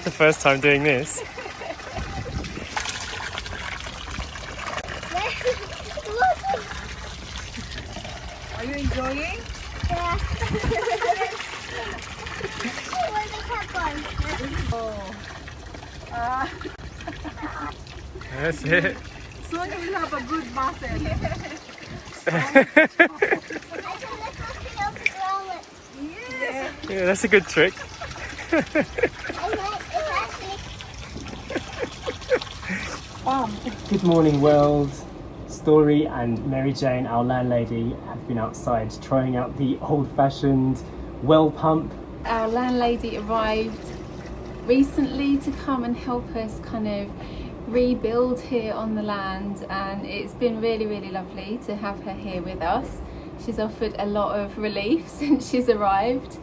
The first time doing this. Are you enjoying? Yeah. Oh. That's it. Soon you will have a good muscle. Yes. Yeah, that's a good trick. Good morning, world. Story and Mary Jane, our landlady, have been outside trying out the old-fashioned well pump. Our landlady arrived recently to come and help us kind of rebuild here on the land, and it's been really lovely to have her here with us. She's offered a lot of relief since she's arrived.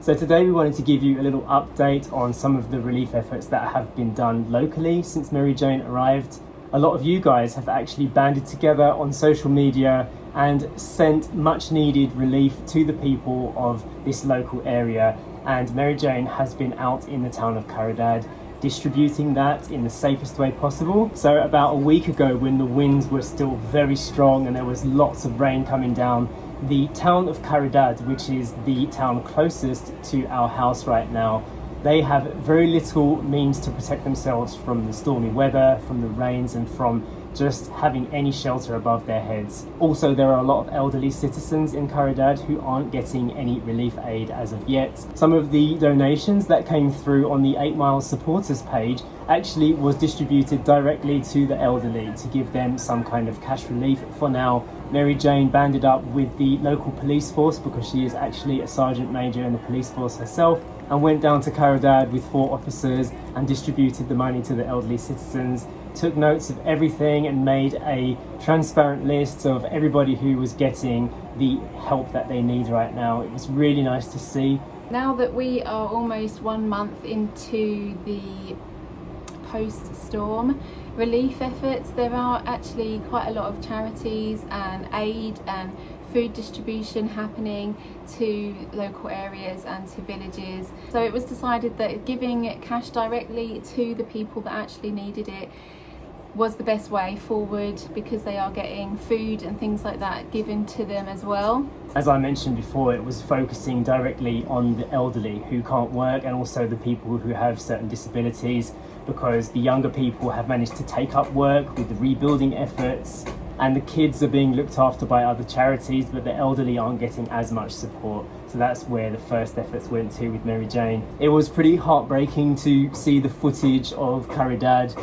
So today we wanted to give you a little update on some of the relief efforts that have been done locally since Mary Jane arrived. A lot of you guys have actually banded together on social media and sent much needed relief to the people of this local area, and Mary Jane has been out in the town of Caridad distributing that in the safest way possible. So about a week ago, when the winds were still very strong and there was lots of rain coming down, the town of Caridad, which is the town closest to our house right now, they have very little means to protect themselves from the stormy weather, from the rains, and from just having any shelter above their heads. Also, there are a lot of elderly citizens in Caridad who aren't getting any relief aid as of yet. Some of the donations that came through on the 8 Mile supporters page actually was distributed directly to the elderly to give them some kind of cash relief for now. Mary Jane banded up with the local police force, because she is actually a sergeant major in the police force herself, and went down to Caridad with 4 officers and distributed the money to the elderly citizens, took notes of everything and made a transparent list of everybody who was getting the help that they need right now. It was really nice to see. Now that we are almost 1 month into the post-storm relief efforts, there are actually quite a lot of charities and aid and food distribution happening to local areas and to villages. So it was decided that giving cash directly to the people that actually needed it was the best way forward, because they are getting food and things like that given to them as well. As I mentioned before, it was focusing directly on the elderly who can't work, and also the people who have certain disabilities, because the younger people have managed to take up work with the rebuilding efforts, and the kids are being looked after by other charities, but the elderly aren't getting as much support. So that's where the first efforts went to with Mary Jane. It was pretty heartbreaking to see the footage of Caridad.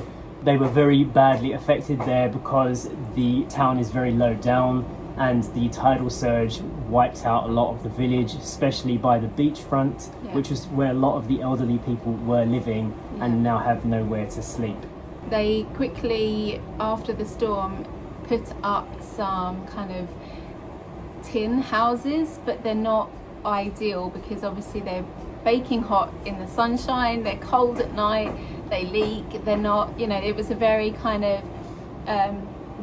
They were very badly affected there because the town is very low down, and the tidal surge wiped out a lot of the village, especially by the beachfront, which was where a lot of the elderly people were living and now have nowhere to sleep. They quickly, after the storm, put up some kind of tin houses, but they're not ideal because obviously they're baking hot in the sunshine, they're cold at night, they leak, they're not, you know, it was a very kind of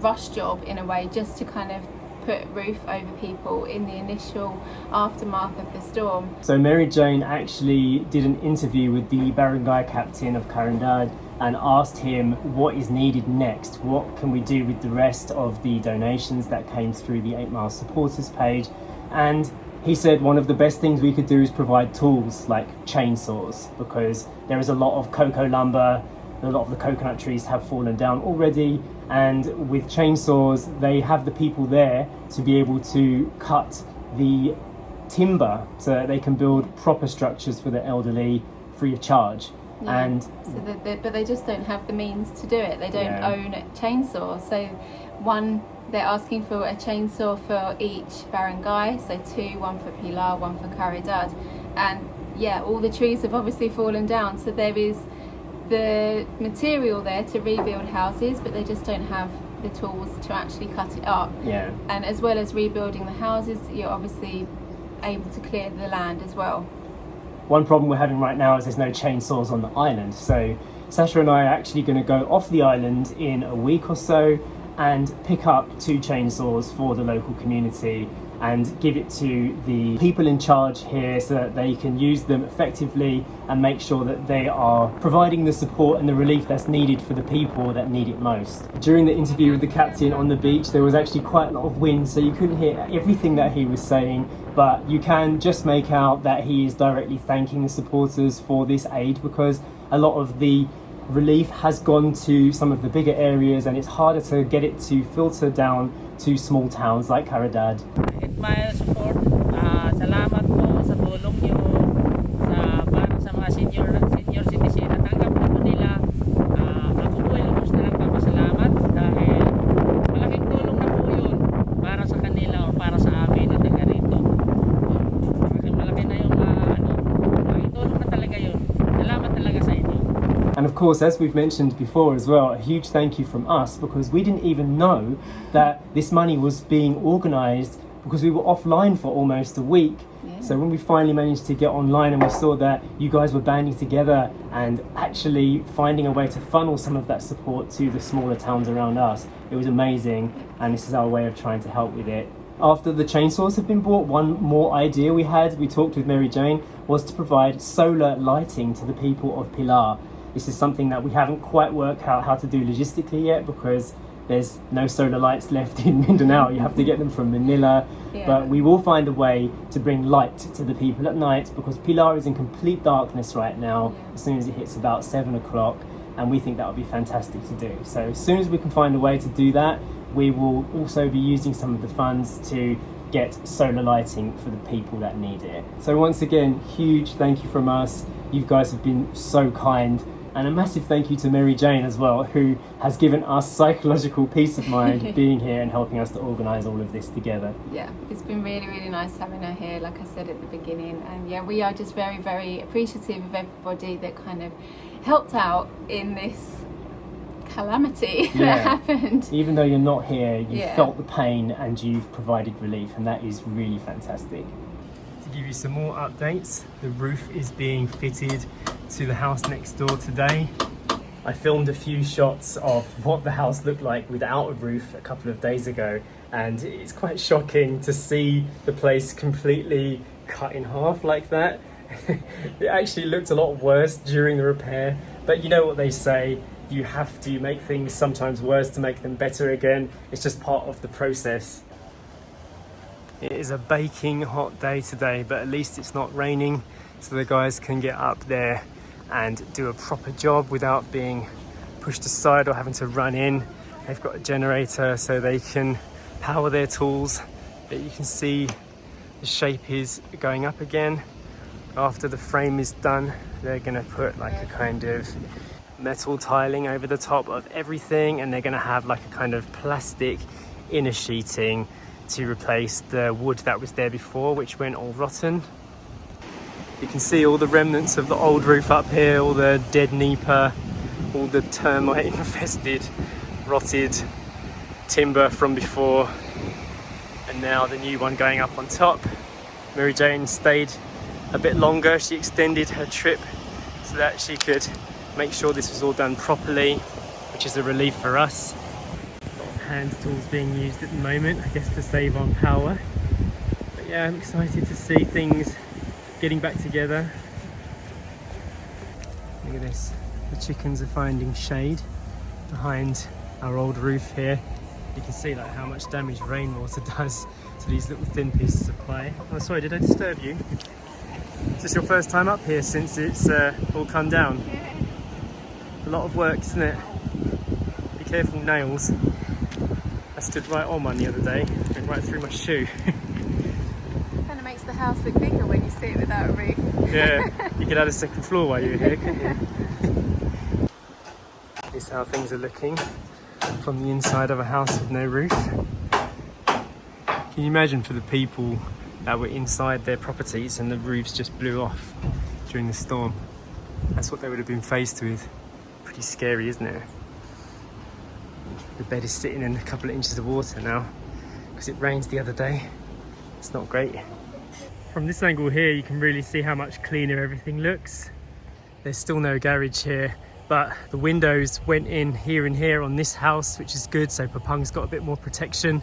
rush job in a way, just to kind of put roof over people in the initial aftermath of the storm. So Mary Jane actually did an interview with the barangay captain of Caridad and asked him what is needed next, what can we do with the rest of the donations that came through the 8 Mile supporters page. And he said one of the best things we could do is provide tools like chainsaws, because there is a lot of cocoa lumber, a lot of the coconut trees have fallen down already, and with chainsaws they have the people there to be able to cut the timber so that they can build proper structures for the elderly free of charge. Yeah. And so but they just don't have the means to do it. They don't own a chainsaw. So they're asking for a chainsaw for each barangay, so 2, one for Pilar, one for Caridad. And yeah, all the trees have obviously fallen down, so there is the material there to rebuild houses, but they just don't have the tools to actually cut it up. yeah. And as well as rebuilding the houses, you're obviously able to clear the land as well. One problem we're having right now is there's no chainsaws on the island. So Sacha and I are actually going to go off the island in a week or so and pick up 2 chainsaws for the local community and give it to the people in charge here so that they can use them effectively and make sure that they are providing the support and the relief that's needed for the people that need it most. During the interview with the captain on the beach, there was actually quite a lot of wind, so you couldn't hear everything that he was saying, but you can just make out that he is directly thanking the supporters for this aid, because a lot of the relief has gone to some of the bigger areas and it's harder to get it to filter down to small towns like Caridad. Jmayel support, salamat po sa tulong nyo para sa mga senior citizen. Natanggap po nila. Ako po ay lubos na nagpapasalamat dahil malaking tulong na po yun para sa kanila o para sa amin na taga rito. Malaki na yung malaking tulong na talaga yun. Salamat talaga sa inyo. And of course, as we've mentioned before as well, a huge thank you from us, because we didn't even know that this money was being organised, because we were offline for almost a week. Yeah. So when we finally managed to get online and we saw that you guys were banding together and actually finding a way to funnel some of that support to the smaller towns around us, it was amazing, and this is our way of trying to help with it. After the chainsaws have been bought, one more idea we talked with Mary Jane, was to provide solar lighting to the people of Pilar. This is something that we haven't quite worked out how to do logistically yet, because there's no solar lights left in Mindanao. You have to get them from Manila. Yeah. But we will find a way to bring light to the people at night, because Pilar is in complete darkness right now, as soon as it hits about 7 o'clock, and we think that would be fantastic to do. So as soon as we can find a way to do that, we will also be using some of the funds to get solar lighting for the people that need it. So once again, huge thank you from us. You guys have been so kind. And a massive thank you to Mary Jane as well, who has given us psychological peace of mind being here and helping us to organise all of this together. Yeah, it's been really, really nice having her here, like I said at the beginning. And yeah, we are just very, very appreciative of everybody that kind of helped out in this calamity that happened. Even though you're not here, you felt the pain and you've provided relief, and that is really fantastic. To give you some more updates, the roof is being fitted to the house next door today. I filmed a few shots of what the house looked like without a roof a couple of days ago, and it's quite shocking to see the place completely cut in half like that. It actually looked a lot worse during the repair, but you know what they say, you have to make things sometimes worse to make them better again. It's just part of the process. It is a baking hot day today, but at least it's not raining, so the guys can get up there and do a proper job without being pushed aside or having to run in. They've got a generator so they can power their tools, but you can see the shape is going up again. After the frame is done, they're gonna put like a kind of metal tiling over the top of everything, and they're gonna have like a kind of plastic inner sheeting to replace the wood that was there before, which went all rotten. You can see all the remnants of the old roof up here, all the dead Nipa, all the termite infested, rotted timber from before, and now the new one going up on top. Mary Jane stayed a bit longer. She extended her trip so that she could make sure this was all done properly, which is a relief for us. A lot of hand tools being used at the moment, I guess to save on power. But yeah, I'm excited to see things getting back together. Look at this, the chickens are finding shade behind our old roof here. You can see like how much damage rainwater does to these little thin pieces of clay. Oh, sorry, did I disturb you? Is this your first time up here since it's all come down? Yeah. A lot of work, isn't it? Be careful, nails. I stood right on one the other day, went right through my shoe. Kind of makes the house look bigger when you see it without a roof. Yeah, you could add a second floor while you were here, couldn't you? This is how things are looking from the inside of a house with no roof. Can you imagine for the people that were inside their properties and the roofs just blew off during the storm? That's what they would have been faced with. Pretty scary, isn't it? The bed is sitting in a couple of inches of water now because it rained the other day. It's not great. From this angle here, you can really see how much cleaner everything looks. There's still no garage here, but the windows went in here and here on this house, which is good, so Papung's got a bit more protection.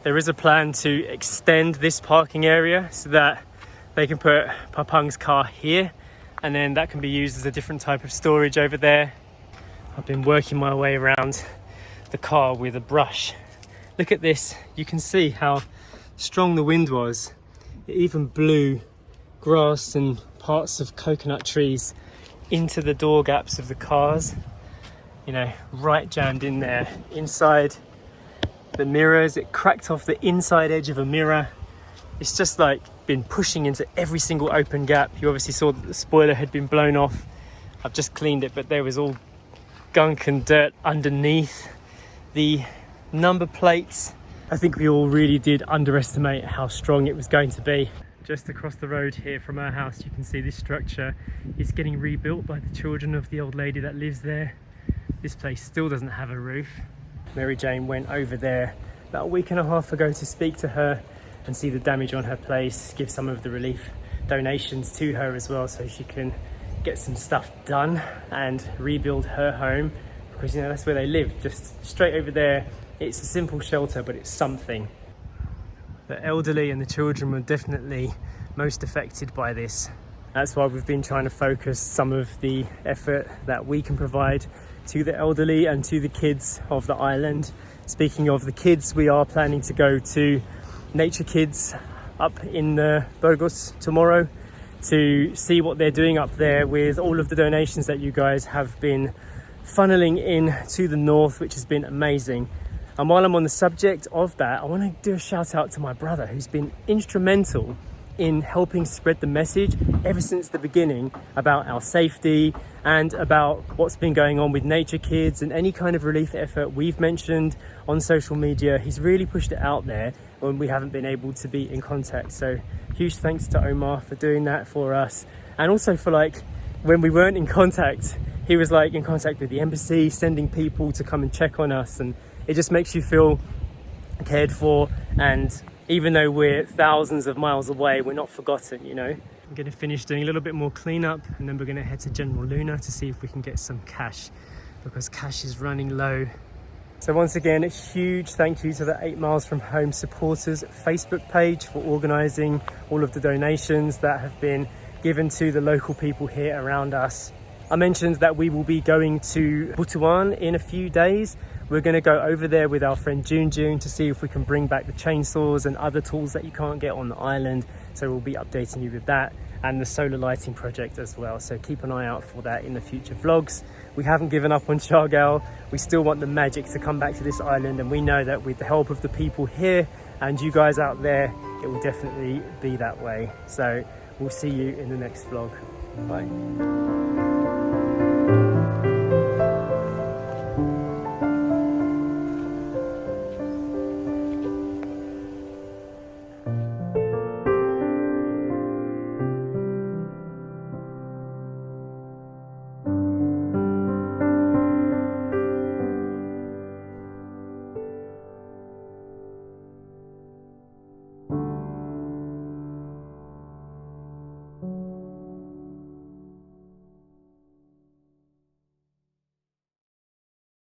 There is a plan to extend this parking area so that they can put Papang's car here, and then that can be used as a different type of storage over there. I've been working my way around the car with a brush. Look at this, you can see how strong the wind was. It even blew grass and parts of coconut trees into the door gaps of the cars, you know, right jammed in there. Inside the mirrors, it cracked off the inside edge of a mirror. It's just like been pushing into every single open gap. You obviously saw that the spoiler had been blown off. I've just cleaned it, but there was all gunk and dirt underneath the number plates. I think we all really did underestimate how strong it was going to be. Just across the road here from our house, you can see this structure is getting rebuilt by the children of the old lady that lives there. This place still doesn't have a roof. Mary Jane went over there about a week and a half ago to speak to her and see the damage on her place, give some of the relief donations to her as well, so she can get some stuff done and rebuild her home, because, you know, that's where they live, just straight over there. It's a simple shelter, but it's something. The elderly and the children were definitely most affected by this. That's why we've been trying to focus some of the effort that we can provide to the elderly and to the kids of the island. Speaking of the kids, we are planning to go to Nature Kids up in the Burgos tomorrow to see what they're doing up there with all of the donations that you guys have been funneling in to the north, which has been amazing. And while I'm on the subject of that, I want to do a shout out to my brother, who's been instrumental in helping spread the message ever since the beginning about our safety and about what's been going on with Nature Kids and any kind of relief effort we've mentioned on social media. He's really pushed it out there when we haven't been able to be in contact. So huge thanks to Omar for doing that for us. And also for, like, when we weren't in contact, he was like in contact with the embassy, sending people to come and check on us, and it just makes you feel cared for. And even though we're thousands of miles away, we're not forgotten, you know. I'm going to finish doing a little bit more cleanup, and then we're going to head to General Luna to see if we can get some cash, because cash is running low. So once again, a huge thank you to the 8 Miles From Home supporters Facebook page for organising all of the donations that have been given to the local people here around us. I mentioned that we will be going to Butuan in a few days. We're going to go over there with our friend June to see if we can bring back the chainsaws and other tools that you can't get on the island. So we'll be updating you with that, and the solar lighting project as well. So keep an eye out for that in the future vlogs. We haven't given up on Siargao. We still want the magic to come back to this island, and we know that with the help of the people here and you guys out there, it will definitely be that way. So we'll see you in the next vlog. Bye.